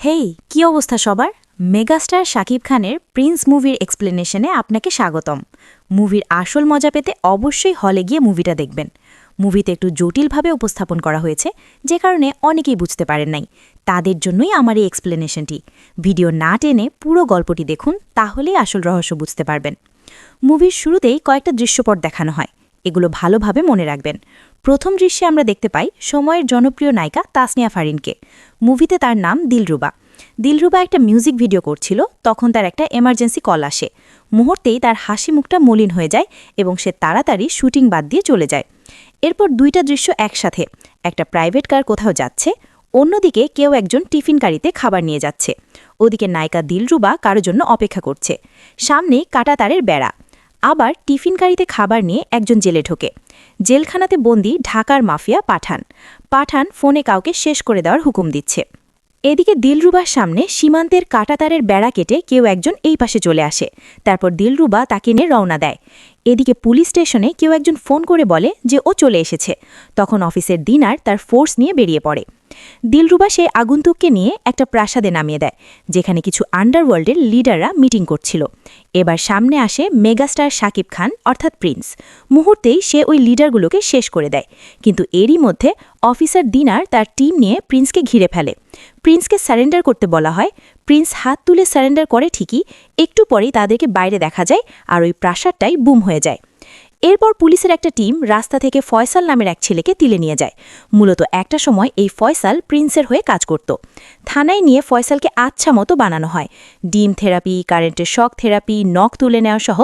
হেই, কি অবস্থা সবার? মেগাস্টার শাকিব খানের প্রিন্স মুভির এক্সপ্লেনেশনে আপনাকে স্বাগতম। মুভির আসল মজা পেতে অবশ্যই হলে গিয়ে মুভিটা দেখবেন। মুভিতে একটু জটিলভাবে উপস্থাপন করা হয়েছে, যে কারণে অনেকেই বুঝতে পারেন নাই। তাদের জন্যই আমার এই এক্সপ্লেনেশনটি। ভিডিও না টেনে পুরো গল্পটি দেখুন, তাহলেই আসল রহস্য বুঝতে পারবেন। মুভির শুরুতেই কয়েকটা দৃশ্যপট দেখানো হয়, এগুলো ভালোভাবে মনে রাখবেন। প্রথম দৃশ্যে আমরা দেখতে পাই সময়ের জনপ্রিয় নায়িকা তাসনিয়া ফারিনকে। মুভিতে তার নাম দিলরুবা। দিলরুবা একটা মিউজিক ভিডিও করছিল, তখন তার একটা এমার্জেন্সি কল আসে। মুহূর্তেই তার হাসি মুখটা মলিন হয়ে যায় এবং সে তাড়াতাড়ি শুটিং বাদ দিয়ে চলে যায়। এরপর দুইটা দৃশ্য একসাথে, একটা প্রাইভেট কার কোথাও যাচ্ছে, অন্যদিকে কেউ একজন টিফিন গাড়িতে খাবার নিয়ে যাচ্ছে। ওদিকে নায়িকা দিলরুবা কারোর জন্য অপেক্ষা করছে। সামনে কাঁটাতারের বেড়া। আবার টিফিন গাড়িতে খাবার নিয়ে একজন জেলে ঢোকে। জেলখানাতে বন্দি ঢাকার মাফিয়া পাঠান। পাঠান ফোনে কাউকে শেষ করে দেওয়ার হুকুম দিচ্ছে। এদিকে দিলরুবার সামনে সীমান্তের কাঁটাতারের বেড়া কেটে কেউ একজন এই পাশে চলে আসে। তারপর দিলরুবা তাকে নিয়ে রওনা দেয়। এদিকে পুলিশ স্টেশনে কেউ একজন ফোন করে বলে যে ও চলে এসেছে। তখন অফিসের দিনার তার ফোর্স নিয়ে বেরিয়ে পড়ে। দিলরুবা সেই আগন্তুককে নিয়ে একটা প্রাসাদে নামিয়ে দেয়, যেখানে কিছু আন্ডারওয়ার্ল্ডের লিডাররা মিটিং করছিল। এবার সামনে আসে মেগাস্টার শাকিব খান অর্থাৎ প্রিন্স। মুহূর্তেই সে ওই লিডারগুলোকে শেষ করে দেয়, কিন্তু এরই মধ্যে অফিসার দিনার তার টিম নিয়ে প্রিন্সকে ঘিরে ফেলে। প্রিন্সকে সারেন্ডার করতে বলা হয়। প্রিন্স হাত তুলে সারেন্ডার করে ঠিকই, একটু পরেই তাদেরকে বাইরে দেখা যায় আর ওই প্রাসাদটাই বুম হয়ে যায়। এরপর পুলিশের একটা টিম রাস্তা থেকে ফয়সাল নামের এক ছেলেকে তুলে নিয়ে যায়। মূলত একটা সময় এই ফয়সাল প্রিন্সের হয়ে কাজ করত। থানায় নিয়ে ফয়সালকে আচ্ছা মতো বানানো হয়। ডিম থেরাপি, কারেন্টের শক থেরাপি, নখ তুলে নেওয়া সহ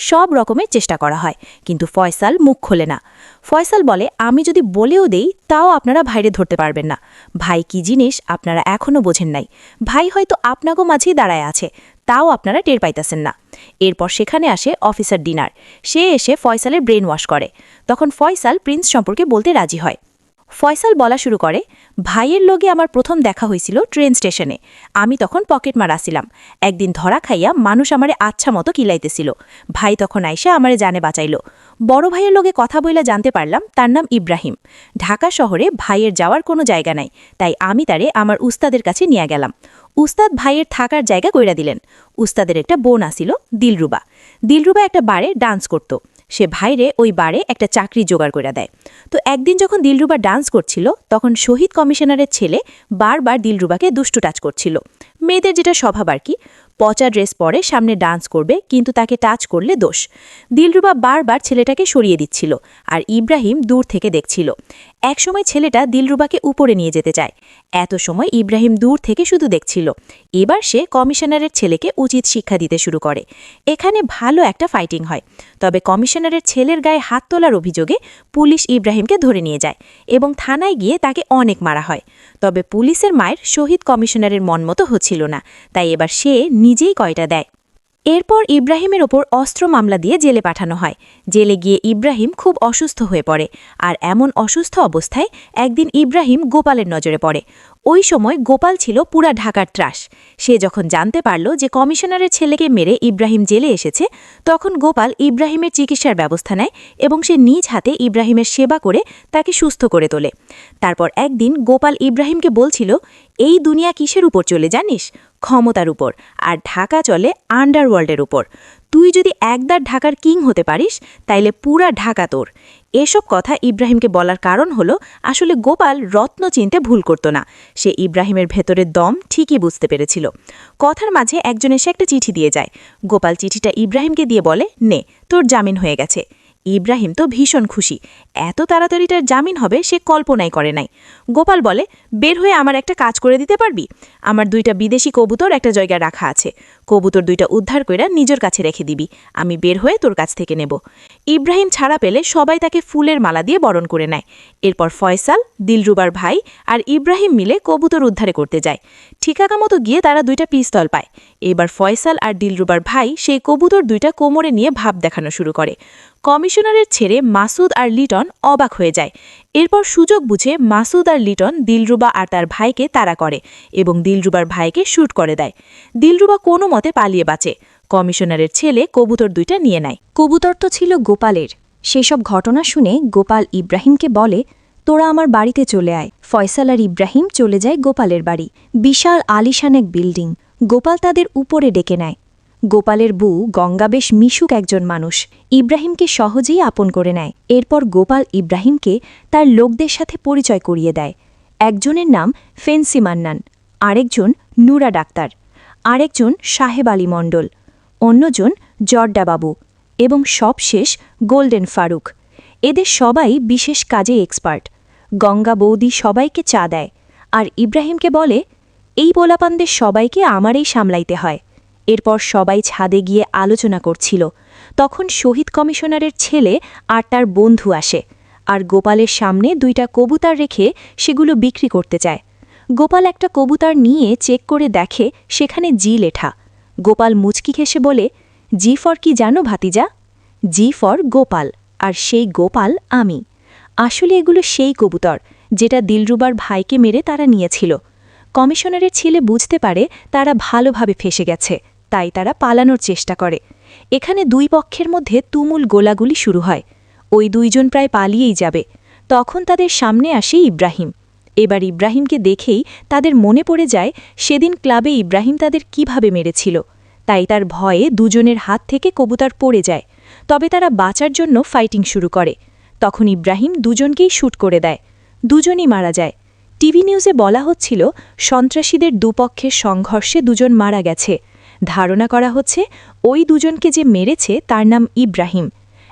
সব রকমের চেষ্টা করা হয়, কিন্তু ফয়সাল মুখ খোলে না। ফয়সাল বলে, আমি যদি বলেও দেই তাও আপনারা ভাইরে ধরতে পারবেন না। ভাই কি জিনিস আপনারা এখনও বোঝেন নাই। ভাই হয়তো আপনাগো মাঝেই দাঁড়ায় আছে, তাও আপনারা টের পাইতেছেন না। এরপর সেখানে আসে অফিসার দিনার। সে এসে ফয়সালের ব্রেন ওয়াশ করে। তখন ফয়সাল প্রিন্স সম্পর্কে বলতে রাজি হয়। ফয়সাল বলা শুরু করে, ভাইয়ের লগে আমার প্রথম দেখা হয়েছিল ট্রেন স্টেশনে। আমি তখন পকেটমার আসিলাম। একদিন ধরা খাইয়া মানুষ আমারে আচ্ছা মতো কিলাইতেছিল। ভাই তখন আইসা আমারে জানে বাঁচাইল। বড় ভাইয়ের লগে কথা বইলা জানতে পারলাম তার নাম ইব্রাহিম। ঢাকা শহরে ভাইয়ের যাওয়ার কোনো জায়গা নাই, তাই আমি তারে আমার উস্তাদের কাছে নিয়ে গেলাম। উস্তাদ ভাইয়ের থাকার জায়গা কইরা দিলেন। উস্তাদের একটা বোন আসিল, দিলরুবা। দিলরুবা একটা বারে ডান্স করত। সে ভাইরে ওই বারে একটা চাকরি জোগাড় করে দেয়। তো একদিন যখন দিলরুবা ডান্স করছিল, তখন শহীদ কমিশনারের ছেলে বারবার দিলরুবাকে দুষ্টু টাচ করছিল। মেয়েদের যেটা স্বভাব আর কি, পচা ড্রেস পরে সামনে ডান্স করবে, কিন্তু তাকে টাচ করলে দোষ। দিলরুবা বারবার ছেলেটাকে সরিয়ে দিচ্ছিল, আর ইব্রাহিম দূর থেকে দেখছিল। একসময় ছেলেটা দিলরুবাকে উপরে নিয়ে যেতে চায়। এত সময় ইব্রাহিম দূর থেকে শুধু দেখছিল। এবার সে কমিশনারের ছেলেকে উচিত শিক্ষা দিতে শুরু করে। এখানে ভালো একটা ফাইটিং হয়, তবে কমিশনারের ছেলের গায়ে হাত তোলার অভিযোগে পুলিশ ইব্রাহিমকে ধরে নিয়ে যায় এবং থানায় গিয়ে তাকে অনেক মারা হয়। তবে পুলিশের মায়ের শহীদ কমিশনারের মন মতো হচ্ছিল না, তাই এবার সে নিজেই কয়টা দেয়। এরপর ইব্রাহিমের ওপর অস্ত্র মামলা দিয়ে জেলে পাঠানো হয়। জেলে গিয়ে ইব্রাহিম খুব অসুস্থ হয়ে পড়ে, আর এমন অসুস্থ অবস্থায় একদিন ইব্রাহিম গোপালের নজরে পড়ে। ওই সময় গোপাল ছিল পুরা ঢাকার ত্রাস। সে যখন জানতে পারল যে কমিশনারের ছেলেকে মেরে ইব্রাহিম জেলে এসেছে, তখন গোপাল ইব্রাহিমের চিকিৎসার ব্যবস্থা নেয় এবং সে নিজ হাতে ইব্রাহিমের সেবা করে তাকে সুস্থ করে তোলে। তারপর একদিন গোপাল ইব্রাহিমকে বলছিল, এই দুনিয়া কিসের উপর চলে জানিস? ক্ষমতার উপর। আর ঢাকা চলে আন্ডারওয়ার্ল্ডের উপর। তুই যদি একবার ঢাকার কিং হতে পারিস, তাইলে পুরা ঢাকা তোর। এসব কথা ইব্রাহিমকে বলার কারণ হলো, আসলে গোপাল রত্ন চিনতে ভুল করত না। সে ইব্রাহিমের ভেতরের দম ঠিকই বুঝতে পেরেছিল। কথার মাঝে একজন এসে একটা চিঠি দিয়ে যায়। গোপাল চিঠিটা ইব্রাহিমকে দিয়ে বলে, নে, তোর জামিন হয়ে গেছে। ইব্রাহিম তো ভীষণ খুশি। এত তাড়াতাড়ি তার জামিন হবে সে কল্পনাই করে নাই। গোপাল বলে, বের হয়ে আমার একটা কাজ করে দিতে পারবি? আমার 2টা বিদেশি কবুতর একটা জায়গায় রাখা আছে। কবুতর 2টা উদ্ধার কইরা নিজের কাছে রেখে দিবি। আমি বের হয়ে তোর কাছ থেকে নেব। ইব্রাহিম ছাড়া পেলে সবাই তাকে ফুলের মালা দিয়ে বরণ করে নেয়। এরপর ফয়সাল, দিলরুবার ভাই আর ইব্রাহিম মিলে কবুতর উদ্ধারে করতে যায়। ঠিকানা মতো গিয়ে তারা 2টা পিস্তল পায়। এবার ফয়সাল আর দিলরুবার ভাই সেই কবুতর 2টা কোমরে নিয়ে ভাব দেখানো শুরু করে। কমিশনারের ছেড়ে মাসুদ আর লিটন অবাক হয়ে যায়। এরপর সুযোগ বুঝে মাসুদ আর লিটন দিলরুবা আর তার ভাইকে তাড়া করে এবং দিলরুবার ভাইকে শ্যুট করে দেয়। দিলরুবা কোনো মতে পালিয়ে বাঁচে। কমিশনারের ছেলে কবুতর 2টা নিয়ে নেয়। কবুতর তো ছিল গোপালের। সেসব ঘটনা শুনে গোপাল ইব্রাহিমকে বলে, তোরা আমার বাড়িতে চলে আয়। ফয়সাল আর ইব্রাহিম চলে যায় গোপালের বাড়ি। বিশাল আলিশান এক বিল্ডিং। গোপাল তাদের উপরে ডেকে নেয়। গোপালের বউ গঙ্গা বেশ মিশুক একজন মানুষ, ইব্রাহিমকে সহজেই আপন করে নেয়। এরপর গোপাল ইব্রাহিমকে তার লোকদের সাথে পরিচয় করিয়ে দেয়। একজনের নাম ফেন্সি মান্নান, আরেকজন নুরা ডাক্তার, আরেকজন সাহেব আলী মণ্ডল, অন্যজন জর্দাবাবু এবং সবশেষ গোল্ডেন ফারুক। এদের সবাই বিশেষ কাজে এক্সপার্ট। গঙ্গা বৌদি সবাইকে চা দেয় আর ইব্রাহিমকে বলে, এই পোলাপানদের সবাইকে আমারই সামলাইতে হয়। এরপর সবাই ছাদে গিয়ে আলোচনা করছিল। তখন শহীদ কমিশনারের ছেলে আর তার বন্ধু আসে আর গোপালের সামনে 2টা কবুতর রেখে সেগুলো বিক্রি করতে চায়। গোপাল একটা কবুতর নিয়ে চেক করে দেখে সেখানে জি লেখা। গোপাল মুচকি হেসে বলে, জি ফর কি জানো ভাতিজা? জি ফর গোপাল, আর সেই গোপাল আমি। আসলে এগুলো সেই কবুতর যেটা দিলরুবার ভাইকে মেরে তারা নিয়েছিল। কমিশনারের ছেলে বুঝতে পারে তারা ভালোভাবে ফেসে গেছে, তাই তারা পালানোর চেষ্টা করে। এখানে 2 পক্ষের মধ্যে তুমুল গোলাগুলি শুরু হয়। ওই 2 জন প্রায় পালিয়েই যাবে। তখন তাদের সামনে আসে ইব্রাহিম। এবার ইব্রাহিমকে দেখেই তাদের মনে পড়ে যায় সেদিন ক্লাবে ইব্রাহিম তাদের কিভাবে মেরেছিল। তাই তার ভয়ে 2 জনের হাত থেকে কবুতর পড়ে যায়। তবে তারা বাঁচার জন্য ফাইটিং শুরু করে। তখন ইব্রাহিম 2 জনকেই শ্যুট করে দেয়। 2 জনই মারা যায়। টিভি নিউজে বলা হচ্ছিল সন্ত্রাসীদের দুপক্ষের সংঘর্ষে 2 জন মারা গেছে। ধারণা করা হচ্ছে ওই 2 জনকে যে মেরেছে তার নাম ইব্রাহিম।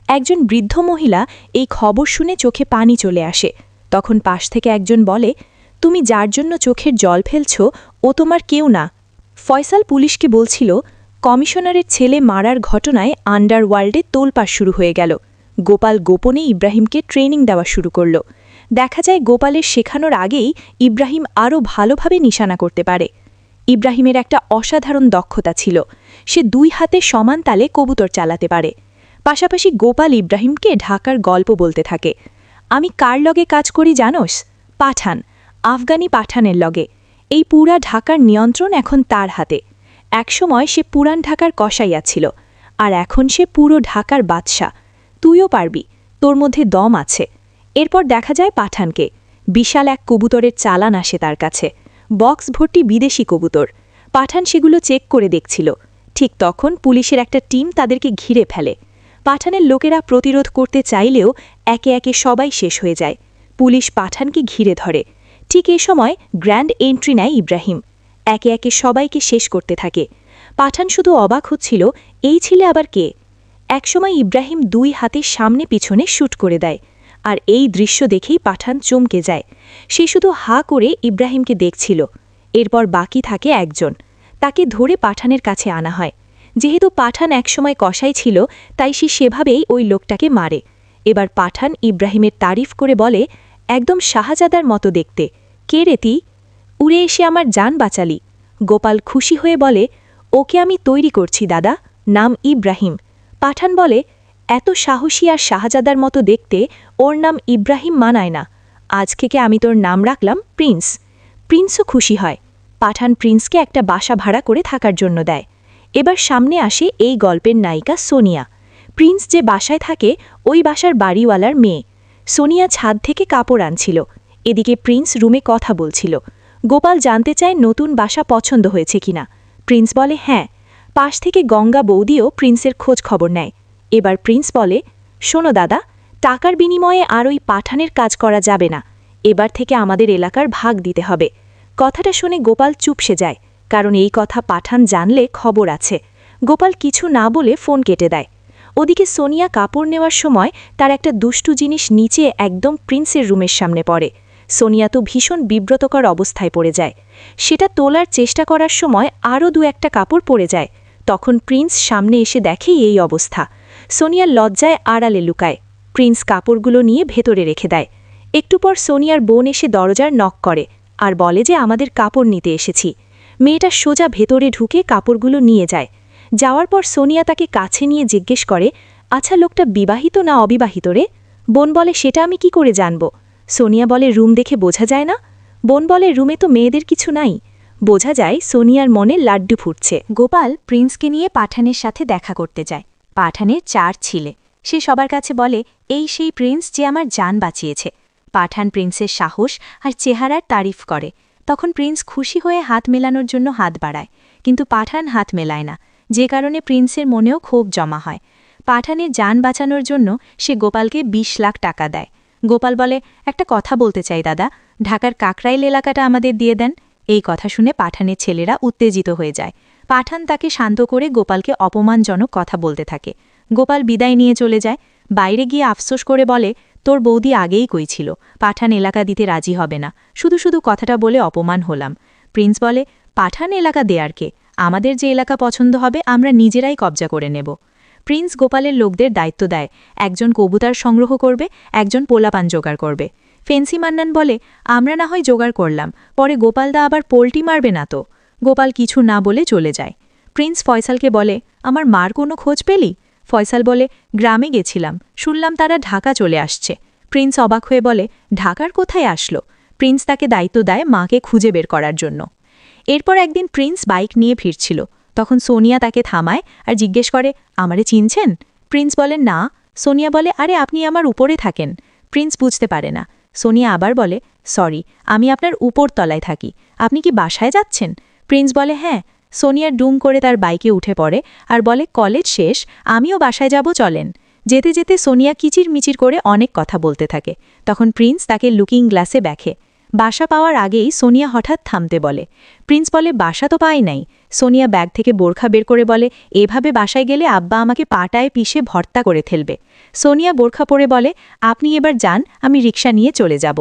একজন বৃদ্ধ মহিলা এই খবর শুনে চোখে পানি চলে আসে। তখন পাশ থেকে একজন বলে, তুমি যার জন্য চোখের জল ফেলছ ও তোমার কেউ না। ফয়সাল পুলিশকে বলছিল, কমিশনারের ছেলে মারার ঘটনায় আন্ডারওয়ার্ল্ডে তোলপাড় শুরু হয়ে গেল। গোপাল গোপনে ইব্রাহিমকে ট্রেনিং দেওয়া শুরু করল। দেখা যায় গোপালের শেখানোর আগেই ইব্রাহিম আরও ভালোভাবে নিশানা করতে পারে। ইব্রাহিমের একটা অসাধারণ দক্ষতা ছিল, সে 2 হাতে সমান তালে কবুতর চালাতে পারে। পাশাপাশি গোপাল ইব্রাহিমকে ঢাকার গল্প বলতে থাকে। আমি কার লগে কাজ করি জানোস? পাঠান, আফগানি পাঠানের লগে। এই পুরা ঢাকার নিয়ন্ত্রণ এখন তার হাতে। একসময় সে পুরান ঢাকার কসাইয়া ছিল, আর এখন সে পুরো ঢাকার বাদশা। তুইও পারবি, তোর মধ্যে দম আছে। এরপর দেখা যায় পাঠানকে। বিশাল এক কবুতরের চালান আসে তার কাছে, বক্স ভর্তি বিদেশি কবুতর। পাঠান সেগুলো চেক করে দেখছিল। ঠিক তখন পুলিশের একটা টিম তাদেরকে ঘিরে ফেলে। পাঠানের লোকেরা প্রতিরোধ করতে চাইলেও একে একে সবাই শেষ হয়ে যায়। পুলিশ পাঠানকে ঘিরে ধরে। ঠিক এ সময় গ্র্যান্ড এন্ট্রি নেয় ইব্রাহিম। একে একে সবাইকে শেষ করতে থাকে। পাঠান শুধু অবাক হচ্ছিল, এই ছেলে আবার কে? একসময় ইব্রাহিম 2 হাতের সামনে পিছনে শ্যুট করে দেয়, আর এই দৃশ্য দেখেই পাঠান চমকে যায়। সে শুধু হা করে ইব্রাহিমকে দেখছিল। এরপর বাকি থাকে একজন। তাকে ধরে পাঠানের কাছে আনা হয়। যেহেতু পাঠান একসময় কসাই ছিল, তাই সে সেভাবেই ওই লোকটাকে মারে। এবার পাঠান ইব্রাহিমের তারিফ করে বলে, একদম শাহজাদার মতো দেখতে। কে রে তুই? উড়ে এসে আমার জান বাঁচালি। গোপাল খুশি হয়ে বলে, ওকে আমি তৈরি করছি দাদা, নাম ইব্রাহিম। পাঠান বলে, এত সাহসী আর শাহজাদার মতো দেখতে, ওর নাম ইব্রাহিম মানায় না। আজ থেকে আমি তোর নাম রাখলাম প্রিন্স। প্রিন্সও খুশি হয়। পাঠান প্রিন্সকে একটা বাসা ভাড়া করে থাকার জন্য দেয়। এবার সামনে আসে এই গল্পের নায়িকা সোনিয়া। প্রিন্স যে বাসায় থাকে ওই বাসার বাড়িওয়ালার মেয়ে। সোনিয়া ছাদ থেকে কাপড় আনছিল। এদিকে প্রিন্স রুমে কথা বলছিল। গোপাল জানতে চায় নতুন বাসা পছন্দ হয়েছে কিনা। প্রিন্স বলে হ্যাঁ। পাশ থেকে গঙ্গা বৌদিও প্রিন্সের খোঁজ খবর নেয়। এবার প্রিন্স বলে, শোনো দাদা, টাকার বিনিময়ে আর ওই পাঠানের কাজ করা যাবে না। এবার থেকে আমাদের এলাকার ভাগ দিতে হবে। কথাটা শুনে গোপাল চুপসে যায়, কারণ এই কথা পাঠান জানলে খবর আছে। গোপাল কিছু না বলে ফোন কেটে দেয়। ওদিকে সোনিয়া কাপড় নেওয়ার সময় তার একটা দুষ্টু জিনিস নিচে একদম প্রিন্সের রুমের সামনে পড়ে। সোনিয়া তো ভীষণ বিব্রতকর অবস্থায় পড়ে যায়। সেটা তোলার চেষ্টা করার সময় আরও 2-1টা কাপড় পড়ে যায়। তখন প্রিন্স সামনে এসে দেখে এই অবস্থা। সোনিয়ার লজ্জায় আড়ালে লুকায়। প্রিন্স কাপড়গুলো নিয়ে ভেতরে রেখে দেয়। একটু পর সোনিয়ার বোন এসে দরজার নক করে আর বলে যে আমাদের কাপড় নিতে এসেছি। মেয়েটা সোজা ভেতরে ঢুকে কাপড়গুলো নিয়ে যায়। যাওয়ার পর সোনিয়া তাকে কাছে নিয়ে জিজ্ঞেস করে, আচ্ছা লোকটা বিবাহিত না অবিবাহিত রে? বোন বলে, সেটা আমি কি করে জানব? সোনিয়া বলে, রুম দেখে বোঝা যায় না? বোন বলে, রুমে তো মেয়েদের কিছু নাই। বোঝা যায় সোনিয়ার মনে লাড্ডু ফুটছে। গোপাল প্রিন্সকে নিয়ে পাঠানের সাথে দেখা করতে যায়। পাঠানের 4 ছেলে। সে সবার কাছে বলে, এই সেই প্রিন্স যে আমার জান বাঁচিয়েছে। পাঠান প্রিন্সের সাহস আর চেহারার তারিফ করে। তখন প্রিন্স খুশি হয়ে হাত মেলানোর জন্য হাত বাড়ায়, কিন্তু পাঠান হাত মেলায় না, যে কারণে প্রিন্সের মনেও ক্ষোভ জমা হয়। পাঠানের যান বাঁচানোর জন্য সে গোপালকে ২০ লাখ টাকা দেয়। গোপাল বলে, একটা কথা বলতে চাই দাদা, ঢাকার কাকরাইল এলাকাটা আমাদের দিয়ে দেন। এই কথা শুনে পাঠানের ছেলেরা উত্তেজিত হয়ে যায়। পাঠান তাকে শান্ত করে গোপালকে অপমানজনক কথা বলতে থাকে। গোপাল বিদায় নিয়ে চলে যায়। বাইরে গিয়ে আফসোস করে বলে, তোর বৌদি আগেই কইছিল পাঠান এলাকা দিতে রাজি হবে না, শুধু শুধু কথাটা বলে অপমান হলাম। প্রিন্স বলে, পাঠান এলাকা দেয়ার কে? আমাদের যে এলাকা পছন্দ হবে আমরা নিজেরাই কবজা করে নেব। প্রিন্স গোপালের লোকদের দায়িত্ব দেয়, একজন কবুতর সংগ্রহ করবে, একজন পোলাপান জোগাড় করবে। ফেন্সি মান্নান বলে, আমরা না হয় জোগাড় করলাম, পরে গোপালদা আবার পোল্টি মারবে না তো? গোপাল কিছু না বলে চলে যায়। প্রিন্স ফয়সালকে বলে, আমার মার কোনো খোঁজ পেলি? ফয়সাল বলে, গ্রামে গেছিলাম, শুনলাম তারা ঢাকা চলে আসছে। প্রিন্স অবাক হয়ে বলে, ঢাকার কোথায় আসলো? প্রিন্স তাকে দায়িত্ব দেয় মাকে খুঁজে বের করার জন্য। এরপর একদিন প্রিন্স বাইক নিয়ে ফিরছিল, তখন সোনিয়া তাকে থামায় আর জিজ্ঞেস করে, আমারে চিনছেন? প্রিন্স বলে, না। সোনিয়া বলে, আরে আপনি আমার উপরে থাকেন। প্রিন্স বুঝতে পারে না। সোনিয়া আবার বলে, সরি, আমি আপনার উপর তলায় থাকি, আপনি কি বাসায় যাচ্ছেন? প্রিন্স বলে, হ্যাঁ। সোনিয়া ডুম করে তার বাইকে উঠে পড়ে আর বলে, কলেজ শেষ, আমিও বাসায় যাব, চলেন। যেতে যেতে সোনিয়া কিচির মিচির করে অনেক কথা বলতে থাকে। তখন প্রিন্স তাকে লুকিং গ্লাসে দেখে। বাসা পাওয়ার আগেই সোনিয়া হঠাৎ থামতে বলে। প্রিন্স বলে, বাসা তো পাই নাই। সোনিয়া ব্যাগ থেকে বোরখা বের করে বলে, এভাবে বাসায় গেলে আব্বা আমাকে পাটায় পিষে ভর্তা করে ফেলবে। সোনিয়া বোরখা পরে বলে, আপনি এবার যান, আমি রিকশা নিয়ে চলে যাব।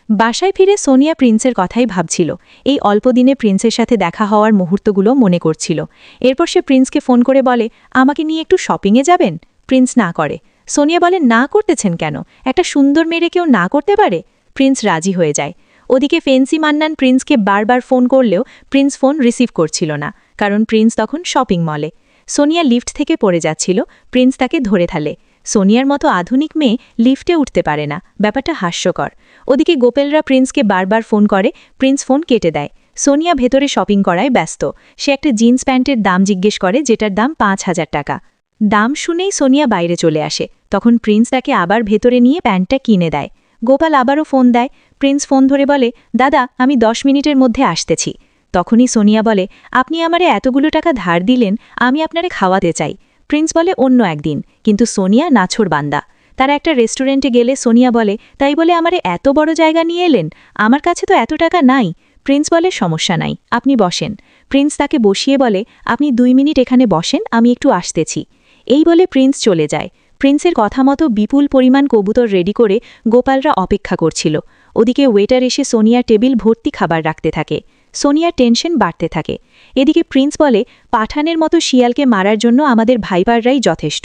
বাসায় ফিরে সোনিয়া প্রিন্সের কথাই ভাবছিল। এই অল্প দিনে প্রিন্সের সাথে দেখা হওয়ার মুহূর্তগুলো মনে করছিল। এরপর সে প্রিন্সকে ফোন করে বলে, আমাকে নিয়ে একটু শপিংয়ে যাবেন? প্রিন্স না করে। সোনিয়া বলে, না করতেছেন কেন? একটা সুন্দর মেয়ে কেউ না করতে পারে? প্রিন্স রাজি হয়ে যায়। ওদিকে ফেন্সি মান্নান প্রিন্সকে বারবার ফোন করলেও প্রিন্স ফোন রিসিভ করছিল না, কারণ প্রিন্স তখন শপিং মলে। সোনিয়া লিফট থেকে পড়ে যাচ্ছিল, প্রিন্স তাকে ধরে থালে। সোনিয়ার মতো আধুনিক মেয়ে লিফটে উঠতে পারে না, ব্যাপারটা হাস্যকর। ওদিকে গোপেলরা প্রিন্সকে বারবার ফোন করে, প্রিন্স ফোন কেটে দেয়। সোনিয়া ভেতরে শপিং করায় ব্যস্ত। সে একটা জিন্স প্যান্টের দাম জিজ্ঞেস করে, যেটার দাম ৫,০০০ টাকা। দাম শুনেই সোনিয়া বাইরে চলে আসে। তখন প্রিন্স তাকে আবার ভেতরে নিয়ে প্যান্টটা কিনে দেয়। গোপাল আবারও ফোন দেয়। প্রিন্স ফোন ধরে বলে, দাদা, আমি ১০ মিনিটের মধ্যে আসতেছি। তখনই সোনিয়া বলে, আপনি আমারে এতগুলো টাকা ধার দিলেন, আমি আপনারে খাওয়াতে চাই। প্রিন্স বলে, অন্য একদিন। কিন্তু সোনিয়া নাছোড় বান্দা। তারা একটা রেস্টুরেন্টে গেলে সোনিয়া বলে, তাই বলে আমারে এত বড় জায়গা নিয়ে এলেন? আমার কাছে তো এত টাকা নাই। প্রিন্স বলে, সমস্যা নাই, আপনি বসেন। প্রিন্স তাকে বসিয়ে বলে, আপনি ২ মিনিট এখানে বসেন, আমি একটু আসতেছি। এই বলে প্রিন্স চলে যায়। প্রিন্সের কথা মতো বিপুল পরিমাণ কবুতর রেডি করে গোপালরা অপেক্ষা করছিল। ওদিকে ওয়েটার এসে সোনিয়ার টেবিল ভর্তি খাবার রাখতে থাকে। সোনিয়ার টেনশন বাড়তে থাকে। এদিকে প্রিন্স বলে, পাঠানের মতো শিয়ালকে মারার জন্য আমাদের ভাইপাররাই যথেষ্ট।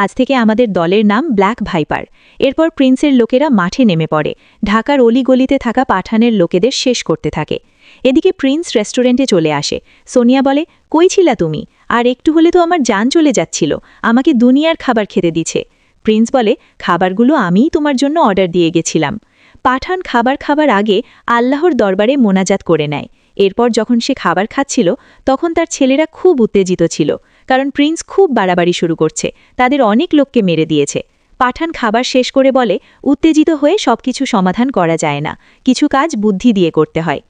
আজ থেকে আমাদের দলের নাম ব্ল্যাক ভাইপার। এরপর প্রিন্সের লোকেরা মাঠে নেমে পড়ে, ঢাকার অলিগলিতে থাকা পাঠানের লোকেদের শেষ করতে থাকে। এদিকে প্রিন্স রেস্টুরেন্টে চলে আসে। সোনিয়া বলে, কই ছিলা তুমি? আর একটু হলে তো আমার জান চলে যাচ্ছিল, আমাকে দুনিয়ার খাবার খেতে দিছে। প্রিন্স বলে, খাবারগুলো আমিই তোমার জন্য অর্ডার দিয়ে গেছিলাম। পাঠান খাবার আগে আল্লাহর দরবারে মোনাজাত করে নেয়। এরপর যখন সে খাবার খাচ্ছিল, তখন তার ছেলেরা খুব উত্তেজিত ছিল, কারণ প্রিন্স খুব বাড়াবাড়ি শুরু করছে, তাদের অনেক লোককে মেরে দিয়েছে। পাঠান খাবার শেষ করে বলে, উত্তেজিত হয়ে সবকিছু সমাধান করা যায় না, কিছু কাজ বুদ্ধি দিয়ে করতে হয়।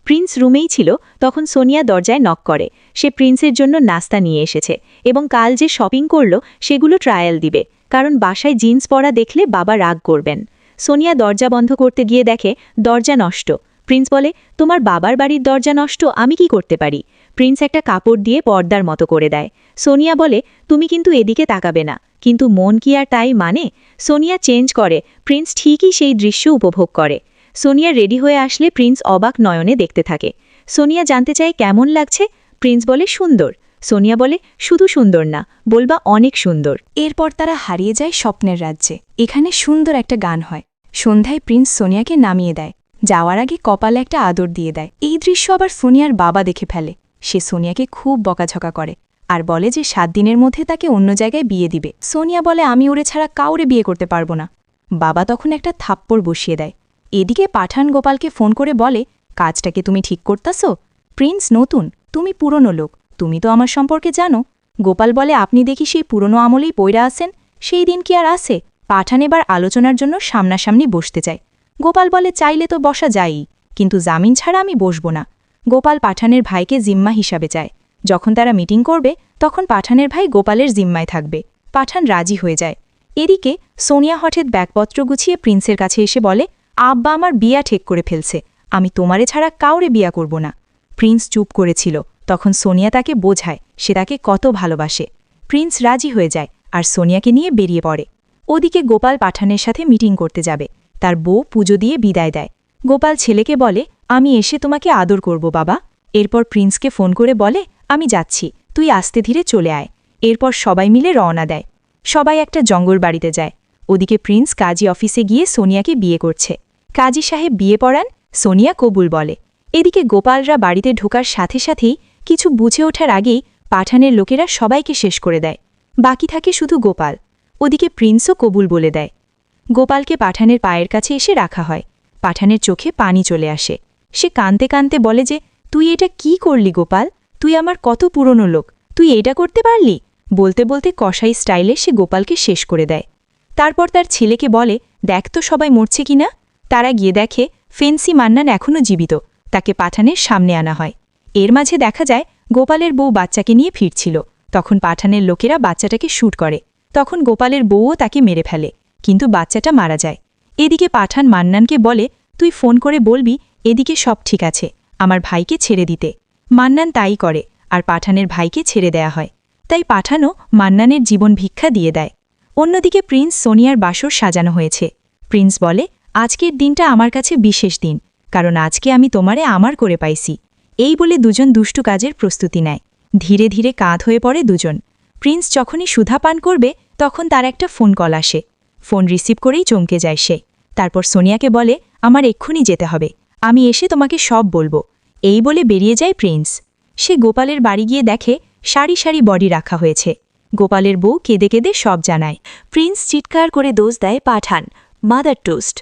প্রিন্স রুমেই ছিল, তখন সোনিয়া দরজায় নক করে। সে প্রিন্সের জন্য নাস্তা নিয়ে এসেছে এবং কাল যে শপিং করল সেগুলো ট্রায়াল দিবে, কারণ বাসায় জিন্স পরা দেখলে বাবা রাগ করবেন। সোনিয়া দরজা বন্ধ করতে গিয়ে দেখে দরজা নষ্ট। প্রিন্স বলে, তোমার বাবার বাড়ির দরজা নষ্ট, আমি কি করতে পারি? প্রিন্স একটা কাপড় দিয়ে পর্দার মতো করে দেয়। সোনিয়া বলে, তুমি কিন্তু এদিকে তাকাবে না। কিন্তু মন কি আর তাই মানে? সোনিয়া চেঞ্জ করে, প্রিন্স ঠিকই সেই দৃশ্য উপভোগ করে। সোনিয়া রেডি হয়ে আসলে প্রিন্স অবাক নয়নে দেখতে থাকে। সোনিয়া জানতে চায়, কেমন লাগছে? প্রিন্স বলে, সুন্দর। সোনিয়া বলে, শুধু সুন্দর না, বলবা অনেক সুন্দর। এরপর তারা হারিয়ে যায় স্বপ্নের রাজ্যে। এখানে সুন্দর একটা গান হয়। সন্ধ্যায় প্রিন্স সোনিয়াকে নামিয়ে দেয়। যাওয়ার আগে কপালে একটা আদর দিয়ে দেয়। এই দৃশ্য আবার সোনিয়ার বাবা দেখে ফেলে। সে সোনিয়াকে খুব বকাঝকা করে আর বলে যে ৭ দিনের মধ্যে তাকে অন্য জায়গায় বিয়ে দিবে। সোনিয়া বলে, আমি ওরে ছাড়া কাউরে বিয়ে করতে পারবো না। বাবা তখন একটা থাপ্পড় বসিয়ে দেয়। এদিকে পাঠান গোপালকে ফোন করে বলে, কাজটাকে তুমি ঠিক করতাছো? প্রিন্স নতুন, তুমি পুরনো লোক, তুমি তো আমার সম্পর্কে জানো। গোপাল বলে, আপনি দেখি সেই পুরনো আমলেই পইরা আছেন, সেই দিন কি আর আসে? পাঠান এবার আলোচনার জন্য সামনাসামনি বসতে চায়। গোপাল বলে চাইলে তো বসা যায়ই, কিন্তু জামিন ছাড়া আমি বসব না। গোপাল পাঠানের ভাইকে জিম্মা হিসাবে চায়। যখন তারা মিটিং করবে তখন পাঠানের ভাই গোপালের জিম্মায় থাকবে। পাঠান রাজি হয়ে যায়। এদিকে সোনিয়া হঠাৎ ব্যাগপত্র গুছিয়ে প্রিন্সের কাছে এসে বলে, আব্বা আমার বিয়া ঠিক করে ফেলছে, আমি তোমারে ছাড়া কাউরে বিয়া করব না। প্রিন্স চুপ করেছিল। তখন সোনিয়া তাকে বোঝায় সে তাকে কত ভালোবাসে। প্রিন্স রাজি হয়ে যায় আর সোনিয়াকে নিয়ে বেরিয়ে পড়ে। ওদিকে গোপাল পাঠানের সাথে মিটিং করতে যাবে। তার বউ পুজো দিয়ে বিদায় দেয়। গোপাল ছেলেকে বলে, আমি এসে তোমাকে আদর করব বাবা। এরপর প্রিন্সকে ফোন করে বলে, আমি যাচ্ছি, তুই আস্তে ধীরে চলে আয়। এরপর সবাই মিলে রওনা দেয়। সবাই একটা জঙ্গল বাড়িতে যায়। ওদিকে প্রিন্স কাজী অফিসে গিয়ে সোনিয়াকে বিয়ে করছে। কাজী সাহেব বিয়ে পড়ান, সোনিয়া কবুল বলে। এদিকে গোপালরা বাড়িতে ঢোকার সাথে সাথেই কিছু বুঝে ওঠার আগেই পাঠানের লোকেরা সবাইকে শেষ করে দেয়। বাকি থাকে শুধু গোপাল। ওদিকে প্রিন্সও কবুল বলে দেয়। গোপালকে পাঠানের পায়ের কাছে এসে রাখা হয়। পাঠানের চোখে পানি চলে আসে। সে কাঁদতে কাঁদতে বলে যে, তুই এটা কি করলি গোপাল? তুই আমার কত পুরনো লোক, তুই এটা করতে পারলি? বলতে বলতে কসাই স্টাইলে সে গোপালকে শেষ করে দেয়। তারপর তার ছেলেকে বলে, দেখ তো সবাই মরছে কিনা। তারা গিয়ে দেখে ফেন্সি মান্নান এখনও জীবিত। তাকে পাঠানের সামনে আনা হয়। এর মাঝে দেখা যায় গোপালের বউ বাচ্চাকে নিয়ে ফিরছিল। তখন পাঠানের লোকেরা বাচ্চাটাকে শ্যুট করে। তখন গোপালের বউও তাকে মেরে ফেলে, কিন্তু বাচ্চাটা মারা যায়। এদিকে পাঠান মান্নানকে বলে, তুই ফোন করে বলবি এদিকে সব ঠিক আছে, আমার ভাইকে ছেড়ে দিতে। মান্নান তাই করে আর পাঠানের ভাইকে ছেড়ে দেয়া হয়। তাই পাঠানও মান্নানের জীবন ভিক্ষা দিয়ে দেয়। অন্যদিকে প্রিন্স সোনিয়ার বাসর সাজানো হয়েছে। প্রিন্স বলে, আজকের দিনটা আমার কাছে বিশেষ দিন, কারণ আজকে আমি তোমারে আমার করে পাইছি। এই বলে দুজন দুষ্টু কাজের প্রস্তুতি নেয়। ধীরে ধীরে কাঁধ হয়ে পড়ে দুজন। প্রিন্স যখনই সুধা পান করবে তখন তার একটা ফোন কল আসে। ফোন রিসিভ করেই চমকে যায় সে। তারপর সোনিয়াকে বলে, আমার এক্ষুনি যেতে হবে, আমি এসে তোমাকে সব বলবো। এই বলে বেরিয়ে যায় প্রিন্স। সে গোপালের বাড়ি গিয়ে দেখে সারি সারি বডি রাখা হয়েছে। গোপালের বউ কেঁদে কেঁদে সব জানায়। প্রিন্স চিৎকার করে দোষ দেয় পাঠান, মাদার টোস্ট।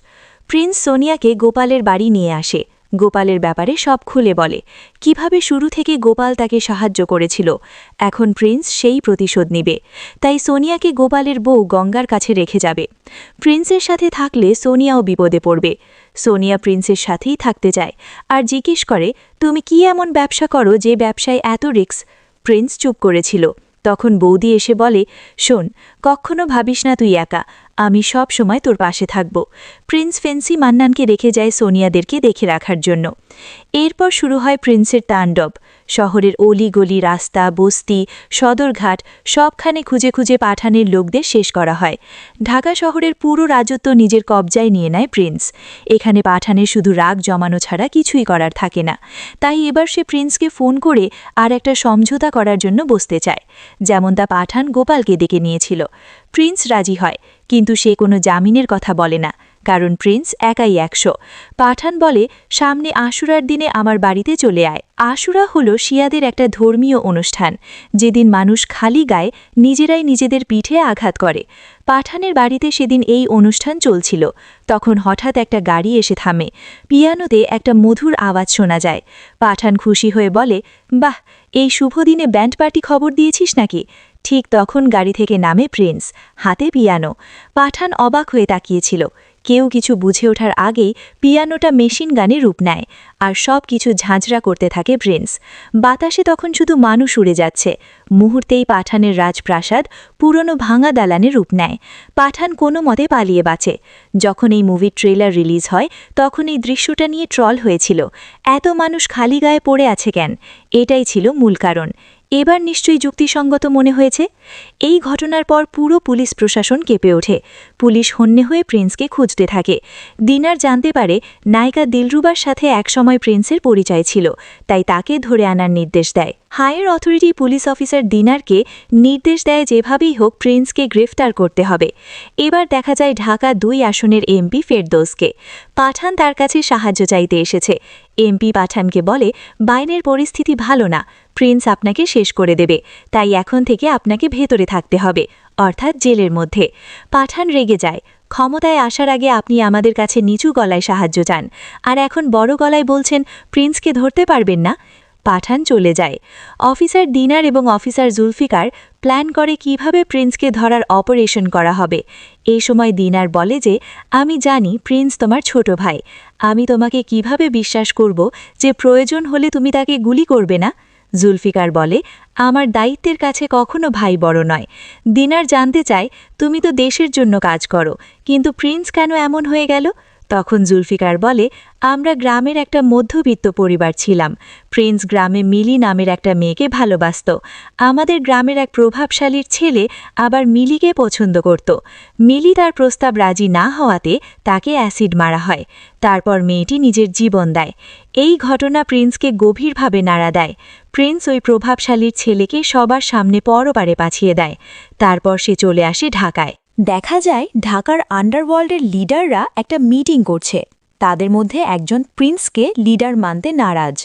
প্রিন্স সোনিয়াকে গোপালের বাড়ি নিয়ে আসে। গোপালের ব্যাপারে সব খুলে বলে, কিভাবে শুরু থেকে গোপাল তাকে সাহায্য করেছিল। এখন প্রিন্স সেই প্রতিশোধ নিবে। তাই সোনিয়াকে গোপালের বউ গঙ্গার কাছে রেখে যাবে। প্রিন্সের সাথে থাকলে সোনিয়াও বিপদে পড়বে। সোনিয়া প্রিন্সের সাথেই থাকতে চায় আর জিজ্ঞেস করে, তুমি কি এমন ব্যবসা করো যে ব্যবসায় এত রিস্ক? প্রিন্স চুপ করেছিল। তখন বৌদি এসে বলে, শোন, কখনো ভাবিস না তুই একা, আমি সব সময় তোর পাশে থাকব। প্রিন্স ফেন্সি মান্নানকে রেখে যায় সোনিয়াদেরকে দেখে রাখার জন্য। এরপর শুরু হয় প্রিন্সের তাণ্ডব। শহরের অলি গলি, রাস্তা, বস্তি, সদরঘাট সবখানে খুঁজে খুঁজে পাঠানের লোকদের শেষ করা হয়। ঢাকা শহরের পুরো রাজত্ব নিজের কবজায় নিয়ে নেয় প্রিন্স। এখানে পাঠানের শুধু রাগ জমানো ছাড়া কিছুই করার থাকে না। তাই এবার সে প্রিন্সকে ফোন করে আর একটা সমঝোতা করার জন্য বসতে চায়, যেমনটা পাঠান গোপালকে ডেকে নিয়েছিল। প্রিন্স রাজি হয়, কিন্তু সে কোনো জামিনের কথা বলে না, কারণ প্রিন্স একাই 100। পাঠান বলে, সামনে আশুরার দিনে আমার বাড়িতে চলে আয়। আশুরা হলো শিয়াদের একটা ধর্মীয় অনুষ্ঠান, যেদিন মানুষ খালি গায়ে নিজেরাই নিজেদের পিঠে আঘাত করে। পাঠানের বাড়িতে সেদিন এই অনুষ্ঠান চলছিল। তখন হঠাৎ একটা গাড়ি এসে থামে। পিয়ানোতে একটা মধুর আওয়াজ শোনা যায়। পাঠান খুশি হয়ে বলে, বাহ, এই শুভ দিনে ব্যান্ড পার্টি খবর দিয়েছিস নাকি? ঠিক তখন গাড়ি থেকে নামে প্রিন্স, হাতে পিয়ানো। পাঠান অবাক হয়ে তাকিয়েছিল। কেউ কিছু বুঝে ওঠার আগেই পিয়ানোটা মেশিন গানে রূপ নেয় আর সব কিছু ঝাঁঝরা করতে থাকে প্রিন্স। বাতাসে তখন শুধু মানুষ উড়ে যাচ্ছে। মুহূর্তেই পাঠানের রাজপ্রাসাদ পুরনো ভাঙা দালানে রূপ নেয়। পাঠান কোনো মতে পালিয়ে বাঁচে। যখন এই মুভির ট্রেলার রিলিজ হয় তখন এই দৃশ্যটা নিয়ে ট্রল হয়েছিল, এত মানুষ খালি গায়ে পড়ে আছে কেন? এটাই ছিল মূল কারণ। এবার নিশ্চয়ই যুক্তিসঙ্গত মনে হয়েছে। এই ঘটনার পর পুরো পুলিশ প্রশাসন কেঁপে ওঠে। পুলিশ হন্যে হয়ে প্রিন্সকে খুঁজতে থাকে। দিনার জানতে পারে নায়িকা দিলরুবার সাথে একসময় প্রিন্সের পরিচয় ছিল, তাই তাকে ধরে আনার নির্দেশ দেয়। হায়ার অথরিটি পুলিশ অফিসার দিনারকে নির্দেশ দেয় যেভাবেই হোক প্রিন্সকে গ্রেফতার করতে হবে। এবার দেখা যায় ঢাকা 2 আসনের এমপি ফেরদৌসকে। পাঠান তার কাছে সাহায্য চাইতে এসেছে। এমপি পাঠানকে বলে, বাইরের পরিস্থিতি ভালো না, প্রিন্স আপনাকে শেষ করে দেবে, তাই এখন থেকে আপনাকে ভেতরে থাকতে হবে, অর্থাৎ জেলের মধ্যে। পাঠান রেগে যায়, ক্ষমতায় আসার আগে আপনি আমাদের কাছে নিচু গলায় সাহায্য চান, আর এখন বড় গলায় বলছেন প্রিন্সকে ধরতে পারবেন না। পাঠান চলে যায়। অফিসার দিনার এবং অফিসার জুলফিকার প্ল্যান করে কিভাবে প্রিন্সকে ধরার অপারেশন করা হবে। এই সময় দিনার বলে যে আমি জানি প্রিন্স তোমার ছোট ভাই, আমি তোমাকে কিভাবে বিশ্বাস করব যে প্রয়োজন হলে তুমি তাকে গুলি করবে না। জুলফিকার বলে আমার দায়িত্বের কাছে কখনো ভাই বড় নয়। দিনার জানতে চায় তুমি তো দেশের জন্য কাজ করো, কিন্তু প্রিন্স কেন এমন হয়ে গেল। তখন জুলফিকার বলে আমরা গ্রামের একটা মধ্যবিত্ত পরিবার ছিলাম। প্রিন্স গ্রামে মিলি নামের একটা মেয়েকে ভালোবাসত। আমাদের গ্রামের এক প্রভাবশালীর ছেলে আবার মিলিকে পছন্দ করত। মিলি তার প্রস্তাব রাজি না হওয়াতে তাকে অ্যাসিড মারা হয়। তারপর মেয়েটি নিজের জীবন দেয়। এই ঘটনা প্রিন্সকে গভীরভাবে নাড়া দেয়। প্রিন্স ওই প্রভাবশালীর ছেলেকে সবার সামনে পরপারে পাঠিয়ে দেয়। তারপর সে চলে আসে ঢাকায়। দেখা যায় ঢাকার আন্ডারওয়ার্ল্ডের লিডাররা একটা মিটিং করছে। তাদের মধ্যে একজন প্রিন্সকে লিডার মানতে নারাজ।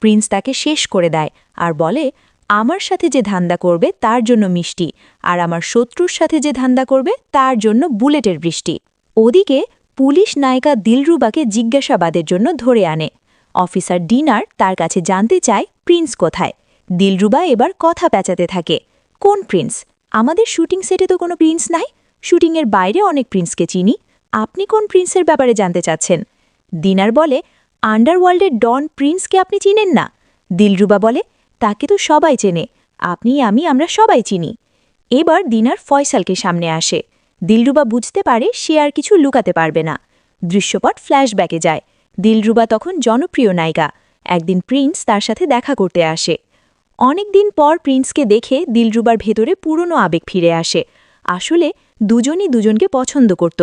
প্রিন্স তাকে শেষ করে দেয় আর বলে আমার সাথে যে ধান্দা করবে তার জন্য মিষ্টি, আর আমার শত্রুর সাথে যে ধান্দা করবে তার জন্য বুলেটের বৃষ্টি। ওদিকে পুলিশ নায়িকা দিলরুবাকে জিজ্ঞাসাবাদের জন্য ধরে আনে। অফিসার ডিনার তার কাছে জানতে চায় প্রিন্স কোথায়। দিলরুবা এবার কথা পেঁচাতে থাকে, কোন প্রিন্স? আমাদের শুটিং সেটে তো কোনো প্রিন্স নাই। শুটিংয়ের বাইরে অনেক প্রিন্সকে চিনি, আপনি কোন প্রিন্সের ব্যাপারে জানতে চাচ্ছেন? দিনার বলে আন্ডারওয়ার্ল্ডের ডন প্রিন্সকে আপনি চিনেন না। দিলরুবা বলে তাকে তো সবাই চেনে, আপনি আমরা সবাই চিনি। এবার দিনার ফয়সালকে সামনে আসে। দিলরুবা বুঝতে পারে সে আর কিছু লুকাতে পারবে না। দৃশ্যপট ফ্ল্যাশব্যাকে যায়। দিলরুবা তখন জনপ্রিয় নায়িকা। একদিন প্রিন্স তার সাথে দেখা করতে আসে। অনেক দিন পর প্রিন্সকে দেখে দিলরুবার ভেতরে পুরনো আবেগ ফিরে আসে। আসলে দুজনই দুজনকে পছন্দ করত,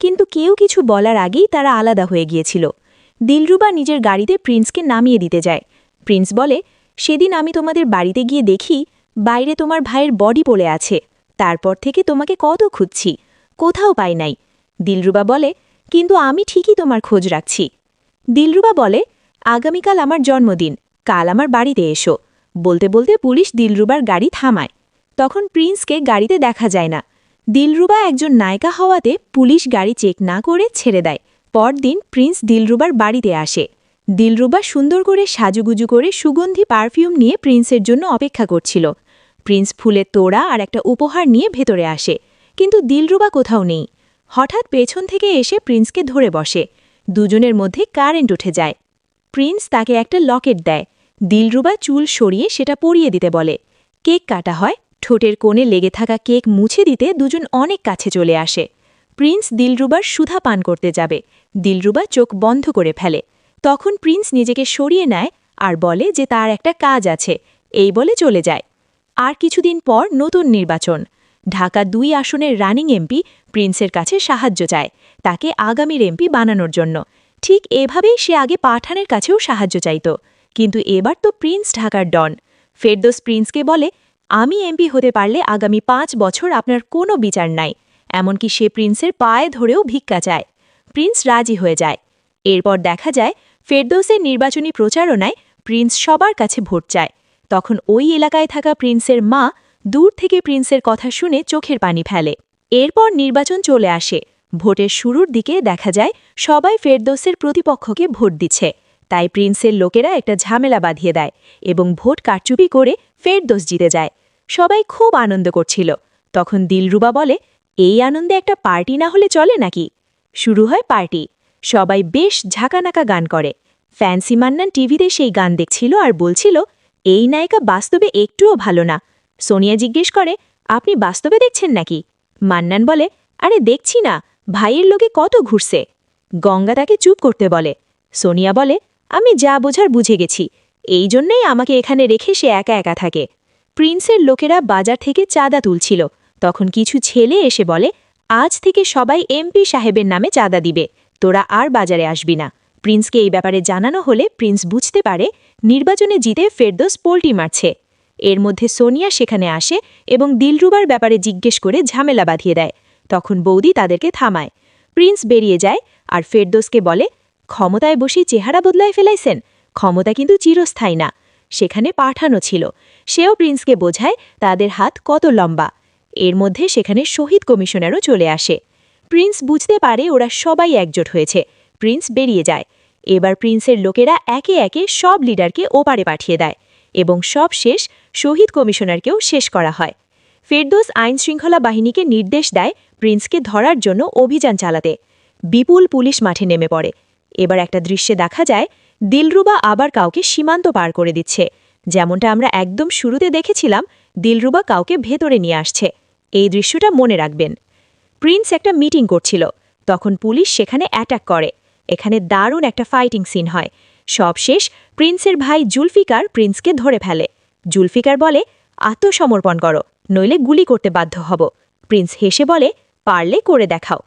কিন্তু কেউ কিছু বলার আগেই তারা আলাদা হয়ে গিয়েছিল। দিলরুবা নিজের গাড়িতে প্রিন্সকে নামিয়ে দিতে যায়। প্রিন্স বলে সেদিন আমি তোমাদের বাড়িতে গিয়ে দেখি বাইরে তোমার ভাইয়ের বডি পড়ে আছে। তারপর থেকে তোমাকে কত খুঁজছি, কোথাও পাই নাই। দিলরুবা বলে কিন্তু আমি ঠিকই তোমার খোঁজ রাখছি। দিলরুবা বলে আগামীকাল আমার জন্মদিন, কাল আমার বাড়িতে এসো। বলতে বলতে পুলিশ দিলরুবার গাড়ি থামায়। তখন প্রিন্সকে গাড়িতে দেখা যায় না। দিলরুবা একজন নায়িকা হওয়াতে পুলিশ গাড়ি চেক না করে ছেড়ে দেয়। পরদিন প্রিন্স দিলরুবার বাড়িতে আসে। দিলরুবা সুন্দর করে সাজুগুজু করে সুগন্ধি পারফিউম নিয়ে প্রিন্সের জন্য অপেক্ষা করছিল। প্রিন্স ফুলের তোড়া আর একটা উপহার নিয়ে ভেতরে আসে, কিন্তু দিলরুবা কোথাও নেই। হঠাৎ পেছন থেকে এসে প্রিন্সকে ধরে বসে। দুজনের মধ্যে কারেন্ট উঠে যায়। প্রিন্স তাকে একটা লকেট দেয়। দিলরুবা চুল সরিয়ে সেটা পরিয়ে দিতে বলে। কেক কাটা হয়। ঠোঁটের কোণে লেগে থাকা কেক মুছে দিতে দুজন অনেক কাছে চলে আসে। প্রিন্স দিলরুবার সুধা পান করতে যাবে। দিলরুবা চোখ বন্ধ করে ফেলে। তখন প্রিন্স নিজেকে সরিয়ে নেয় আর বলে যে তার একটা কাজ আছে, এই বলে চলে যায়। আর কিছুদিন পর নতুন নির্বাচন। ঢাকা ২ আসনের রানিং এমপি প্রিন্সের কাছে সাহায্য চায় তাকে আগামীর এমপি বানানোর জন্য। ঠিক এভাবেই সে আগে পাঠানের কাছেও সাহায্য চাইত, কিন্তু এবার তো প্রিন্স ঢাকার ডন। ফেরদৌস প্রিন্সকে বলে আমি এমপি হতে পারলে আগামী ৫ বছর আপনার কোনো বিচার নাই। এমনকি সে প্রিন্সের পায়ে ধরেও ভিক্ষা চায়। প্রিন্স রাজি হয়ে যায়। এরপর দেখা যায় ফেরদৌসের নির্বাচনী প্রচারণায় প্রিন্স সবার কাছে ভোট চায়। তখন ওই এলাকায় থাকা প্রিন্সের মা দূর থেকে প্রিন্সের কথা শুনে চোখের পানি ফেলে। এরপর নির্বাচন চলে আসে। ভোটের শুরুর দিকে দেখা যায় সবাই ফেরদৌসের প্রতিপক্ষকে ভোট দিচ্ছে। তাই প্রিন্সের লোকেরা একটা ঝামেলা বাঁধিয়ে দেয় এবং ভোট কারচুপি করে ফেরদৌস জিতে যায়। সবাই খুব আনন্দ করছিল। তখন দিলরুবা বলে এই আনন্দে একটা পার্টি না হলে চলে নাকি? শুরু হয় পার্টি। সবাই বেশ ঝাঁকানাকা গান করে। ফ্যান্সি মান্নান টিভিতে সেই গান দেখছিল আর বলছিল এই নায়িকা বাস্তবে একটুও ভালো না। সোনিয়া জিজ্ঞেস করে আপনি বাস্তবে দেখছেন নাকি? মান্নান বলে আরে দেখছি না, ভাইয়ের লোকে কত ঘুরছে। গঙ্গা তাকে চুপ করতে বলে। সোনিয়া বলে আমি যা বোঝার বুঝে গেছি, এই জন্যই আমাকে এখানে রেখে সে একা একা থাকে। প্রিন্সের লোকেরা বাজার থেকে চাঁদা তুলছিল। তখন কিছু ছেলে এসে বলে আজ থেকে সবাই এমপি সাহেবের নামে চাঁদা দিবে, তোরা আর বাজারে আসবি না। প্রিন্সকে এই ব্যাপারে জানানো হলে প্রিন্স বুঝতে পারে নির্বাচনে জিতে ফেরদৌস পোল্টি মারছে। এর মধ্যে সোনিয়া সেখানে আসে এবং দিলরুবার ব্যাপারে জিজ্ঞেস করে ঝামেলা বাঁধিয়ে দেয়। তখন বৌদি তাদেরকে থামায়। প্রিন্স বেরিয়ে যায় আর ফেরদৌসকে বলে ক্ষমতায় বসেই চেহারা বদলায় ফেলাইছেন, ক্ষমতা কিন্তু চিরস্থায়ী না। সেখানে পাঠানো ছিল, সেও প্রিন্সকে বোঝায় তাদের হাত কত লম্বা। এর মধ্যে সেখানে শহীদ কমিশনারও চলে আসে। প্রিন্স বুঝতে পারে ওরা সবাই একজোট হয়েছে। প্রিন্স বেরিয়ে যায়। এবার প্রিন্সের লোকেরা একে একে সব লিডারকে ওপারে পাঠিয়ে দেয় এবং সব শেষ শহীদ কমিশনারকেও শেষ করা হয়। ফেরদৌস আইনশৃঙ্খলা বাহিনীকে নির্দেশ দেয় প্রিন্সকে ধরার জন্য অভিযান চালাতে। বিপুল পুলিশ মাঠে নেমে পড়ে। এবার একটা দৃশ্যে দেখা যায় দিলরুবা আবার কাউকে সীমান্ত পার করে দিচ্ছে। যেমনটা আমরা একদম শুরুতে দেখেছিলাম, দিলরুবা কাউকে ভেতরে নিয়ে আসছে। এই দৃশ্যটা মনে রাখবেন। প্রিন্স একটা মিটিং করছিল, তখন পুলিশ সেখানে অ্যাটাক করে। এখানে দারুণ একটা ফাইটিং সিন হয়। সব শেষ, প্রিন্সের ভাই জুলফিকার প্রিন্সকে ধরে ফেলে। জুলফিকার বলে, আত্মসমর্পণ করো, নইলে গুলি করতে বাধ্য হব। প্রিন্স হেসে বলে, পারলে করে দেখাও।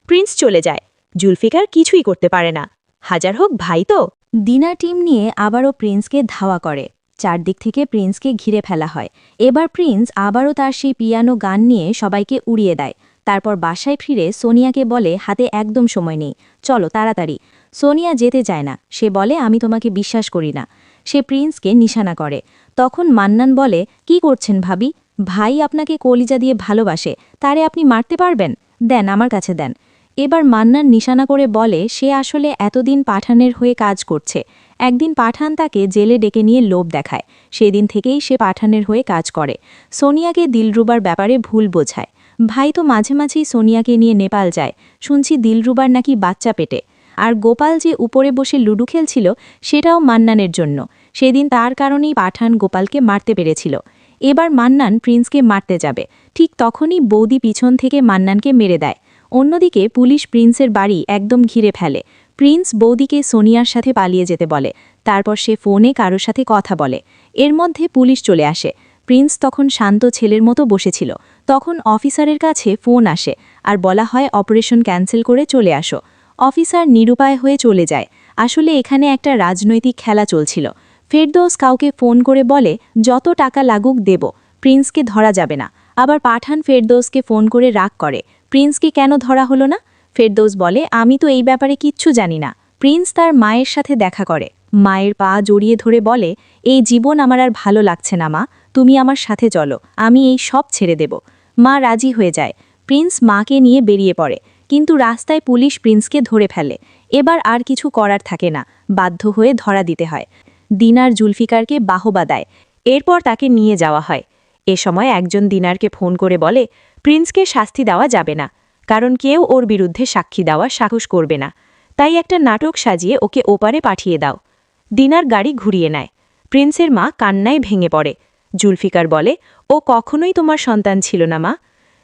প্রিন্স চলে যায়। জুলফিকার কিছুই করতে পারে না। হাজার হোক ভাই তো। দিনা টিম নিয়ে আবারও প্রিন্সকে ধাওয়া করে। চারদিক থেকে প্রিন্সকে ঘিরে ফেলা হয়। এবার প্রিন্স আবারও তার সেই পিয়ানো গান নিয়ে সবাইকে উড়িয়ে দেয়। তারপর বাসায় ফিরে সোনিয়াকে বলে, হাতে একদম সময় নেই, চলো তাড়াতাড়ি। সোনিয়া যেতে চায় না। সে বলে, আমি তোমাকে বিশ্বাস করি না। সে প্রিন্সকে নিশানা করে। তখন মান্নান বলে, কি করছেন ভাবি? ভাই আপনাকে কলিজা দিয়ে ভালোবাসে, তারে আপনি মারতে পারবেন? দেন, আমার কাছে দেন। এবার মান্নান নিশানা করে বলে, সে আসলে এতদিন পাঠানের হয়ে কাজ করছে। একদিন পাঠান তাকে জেলে ডেকে নিয়ে লোভ দেখায়। সেদিন থেকেই সে পাঠানের হয়ে কাজ করে। সোনিয়াকে দিলরুবার ব্যাপারে ভুল বোঝায়। ভাই তো মাঝে মাঝেই সোনিয়াকে নিয়ে নেপাল যায়। শুনছি দিলরুবার নাকি বাচ্চা পেটে। আর গোপাল যে উপরে বসে লুডু খেলছিল, সেটাও মান্নানের জন্য। সেদিন তার কারণেই পাঠান গোপালকে মারতে পেরেছিল। এবার মান্নান প্রিন্সকে মারতে যাবে। ঠিক তখনই বৌদি পিছন থেকে মান্নানকে মেরে দেয়। অন্যদিকে পুলিশ প্রিন্সের বাড়ি একদম ঘিরে ফেলে। প্রিন্স বৌদিকে সোনিয়ার সাথে পালিয়ে যেতে বলে। তারপর সে ফোনে কারোর সাথে কথা বলে। এর মধ্যে পুলিশ চলে আসে। প্রিন্স তখন শান্ত ছেলের মতো বসেছিল। তখন অফিসারের কাছে ফোন আসে আর বলা হয়, অপারেশন ক্যান্সেল করে চলে আসো। অফিসার নিরুপায় হয়ে চলে যায়। আসলে এখানে একটা রাজনৈতিক খেলা চলছিল। ফেরদৌস কাউকে ফোন করে বলে, যত টাকা লাগুক দেব, প্রিন্সকে ধরা যাবে না। আবার পাঠান ফেরদৌসকে ফোন করে রাগ করে, প্রিন্সকে কেন ধরা হলো না? ফেরদৌস বলে, আমি তো এই ব্যাপারে কিচ্ছু জানি না। প্রিন্স তার মায়ের সাথে দেখা করে। মায়ের পা জড়িয়ে ধরে বলে, এই জীবন আমার আর ভালো লাগছে না মা, তুমি আমার সাথে চলো, আমি এই সব ছেড়ে দেব। মা রাজি হয়ে যায়। প্রিন্স মাকে নিয়ে বেরিয়ে পড়ে। কিন্তু রাস্তায় পুলিশ প্রিন্সকে ধরে ফেলে। এবার আর কিছু করার থাকে না, বাধ্য হয়ে ধরা দিতে হয়। দিনার জুলফিকারকে বাহবা দেয়। এরপর তাকে নিয়ে যাওয়া হয়। এ সময় একজন দিনারকে ফোন করে বলে, প্রিন্সকে শাস্তি দেওয়া যাবে না, কারণ কেউ ওর বিরুদ্ধে সাক্ষী দেওয়া সাহস করবে না। তাই একটা নাটক সাজিয়ে ওকে ওপারে পাঠিয়ে দাও। দিনার গাড়ি ঘুরিয়ে নেয়। প্রিন্সের মা কান্নায় ভেঙে পড়ে। জুলফিকার বলে, ও কখনোই তোমার সন্তান ছিল না মা।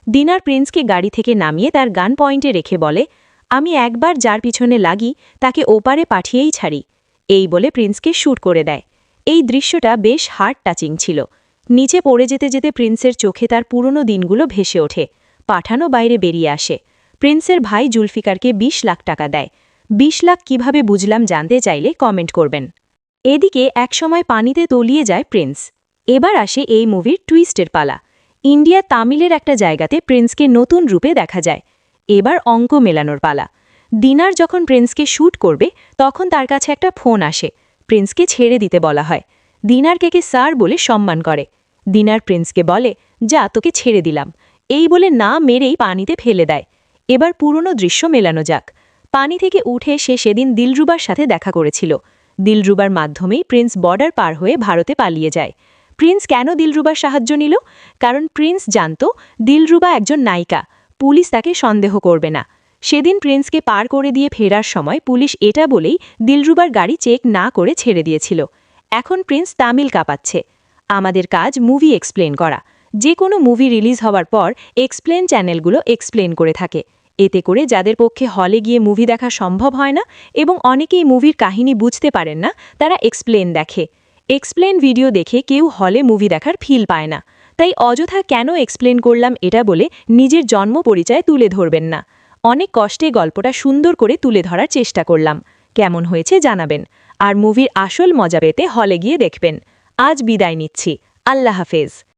দিনার প্রিন্সকে গাড়ি থেকে নামিয়ে তার গান পয়েন্টে রেখে বলে, আমি একবার যার পিছনে লাগি তাকে ওপারে পাঠিয়েই ছাড়ি। এই বলে প্রিন্সকে শ্যুট করে দেয়। এই দৃশ্যটা বেশ হার্ট টাচিং ছিল। নিচে পড়ে যেতে যেতে প্রিন্সের চোখে তার পুরনো দিনগুলো ভেসে ওঠে। পাঠানো বাইরে বেরিয়ে আসে। প্রিন্সের ভাই জুলফিকারকে 20 লাখ টাকা দেয়। 20 লাখ কিভাবে বুঝলাম জানতে চাইলে কমেন্ট করবেন। এদিকে একসময় পানিতে তলিয়ে যায় প্রিন্স। এবার আসে এই মুভির টুইস্টের পালা। ইন্ডিয়া তামিলের একটা জায়গাতে প্রিন্সকে নতুন রূপে দেখা যায়। এবার অঙ্ক মেলানোর পালা। দিনার যখন প্রিন্সকে শ্যুট করবে, তখন তার কাছে একটা ফোন আসে। প্রিন্সকে ছেড়ে দিতে বলা হয়। দিনার কেকে স্যার বলে সম্মান করে। দিনার প্রিন্সকে বলে, যা, তোকে ছেড়ে দিলাম। এই বলে না মেরেই পানিতে ফেলে দেয়। এবার পুরনো দৃশ্য মেলানো যাক। পানি থেকে উঠে সে সেদিন দিলরুবার সাথে দেখা করেছিল। দিলরুবার মাধ্যমেই প্রিন্স বর্ডার পার হয়ে ভারতে পালিয়ে যায়। প্রিন্স কেন দিলরুবার সাহায্য নিল? কারণ প্রিন্স জানত দিলরুবা একজন নায়িকা, পুলিশ তাকে সন্দেহ করবে না। সেদিন প্রিন্সকে পার করে দিয়ে ফেরার সময় পুলিশ এটা বলেই দিলরুবার গাড়ি চেক না করে ছেড়ে দিয়েছিল। এখন প্রিন্স তামিল কাঁপাচ্ছে। আমাদের কাজ মুভি এক্সপ্লেন করা। যে কোনো মুভি রিলিজ হওয়ার পর এক্সপ্লেন চ্যানেলগুলো এক্সপ্লেন করে থাকে। এতে করে যাদের পক্ষে হলে গিয়ে মুভি দেখা সম্ভব হয় না এবং অনেকেই মুভির কাহিনী বুঝতে পারেন না, তারা এক্সপ্লেন দেখে। এক্সপ্লেন ভিডিও দেখে কেউ হলে মুভি দেখার ফিল পায় না। তাই অযথা কেন এক্সপ্লেন করলাম এটা বলে নিজের জন্ম পরিচয় তুলে ধরবেন না। অনেক কষ্টে গল্পটা সুন্দর করে তুলে ধরার চেষ্টা করলাম। কেমন হয়েছে জানাবেন। আর মুভির আসল মজা পেতে হলে গিয়ে দেখবেন। আজ বিদায় নিচ্ছি। আল্লাহ হাফেজ।